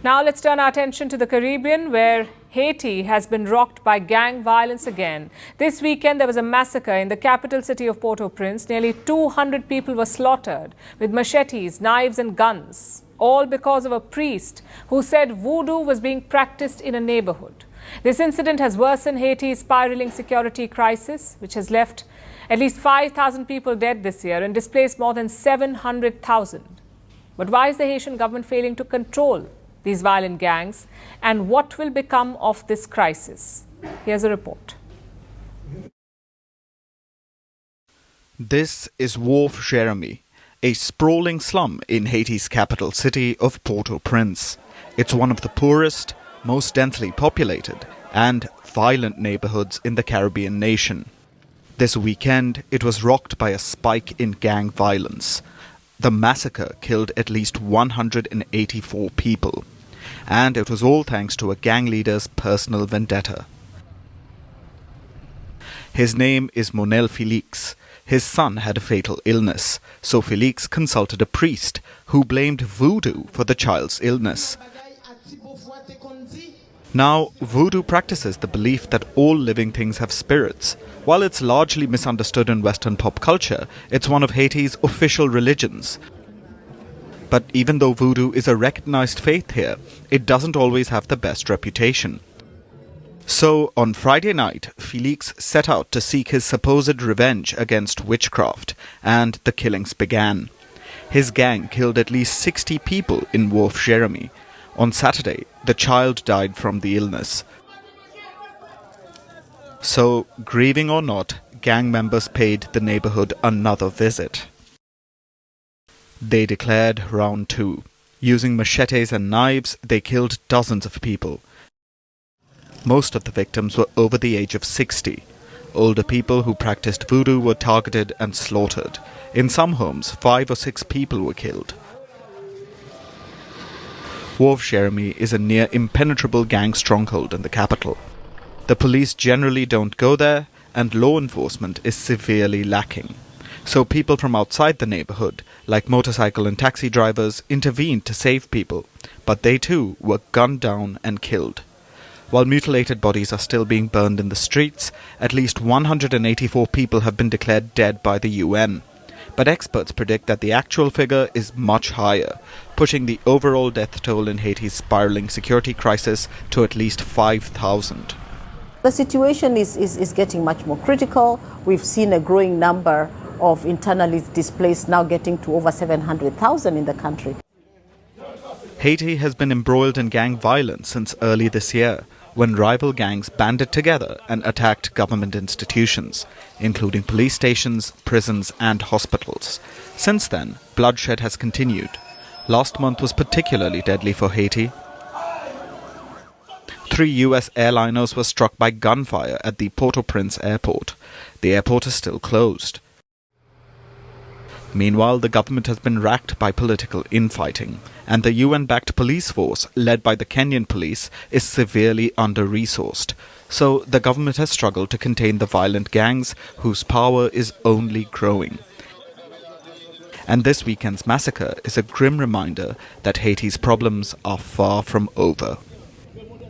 Now let's turn our attention to the Caribbean, where Haiti has been rocked by gang violence again. This weekend, there was a massacre in the capital city of Port-au-Prince. Nearly 200 people were slaughtered with machetes, knives and guns, all because of a priest who said voodoo was being practiced in a neighborhood. This incident has worsened Haiti's spiraling security crisis, which has left at least 5,000 people dead this year and displaced more than 700,000. But why is the Haitian government failing to control these violent gangs, and what will become of this crisis? Here's a report. This is Wharf Jeremy, a sprawling slum in Haiti's capital city of Port-au-Prince. It's one of the poorest, most densely populated and violent neighborhoods in the Caribbean nation. This weekend, it was rocked by a spike in gang violence. The massacre killed at least 184 people, and it was all thanks to a gang leader's personal vendetta. His name is Monel Felix. His son had a fatal illness, so Felix consulted a priest who blamed voodoo for the child's illness. Now, voodoo practices the belief that all living things have spirits. While it's largely misunderstood in Western pop culture, it's one of Haiti's official religions. But even though voodoo is a recognized faith here, it doesn't always have the best reputation. So, on Friday night, Felix set out to seek his supposed revenge against witchcraft, and the killings began. His gang killed at least 60 people in Wharf Jeremy. On Saturday, the child died from the illness. So, grieving or not, gang members paid the neighborhood another visit. They declared round two. Using machetes and knives, they killed dozens of people. Most of the victims were over the age of 60. Older people who practiced voodoo were targeted and slaughtered. In some homes, 5 or 6 people were killed. Wharf Jeremy is a near impenetrable gang stronghold in the capital. The police generally don't go there, and law enforcement is severely lacking. So people from outside the neighborhood, like motorcycle and taxi drivers, intervened to save people, but they too were gunned down and killed. While mutilated bodies are still being burned in the streets, at least 184 people have been declared dead by the UN. But experts predict that the actual figure is much higher, pushing the overall death toll in Haiti's spiraling security crisis to at least 5,000. The situation is getting much more critical. We've seen a growing number of internally displaced, now getting to over 700,000 in the country. Haiti has been embroiled in gang violence since early this year, when rival gangs banded together and attacked government institutions, including police stations, prisons and hospitals. Since then, bloodshed has continued. Last month was particularly deadly for Haiti. 3 US airliners were struck by gunfire at the Port-au-Prince airport. The airport is still closed. Meanwhile, the government has been racked by political infighting, and the UN-backed police force, led by the Kenyan police, is severely under-resourced. So the government has struggled to contain the violent gangs, whose power is only growing. And this weekend's massacre is a grim reminder that Haiti's problems are far from over.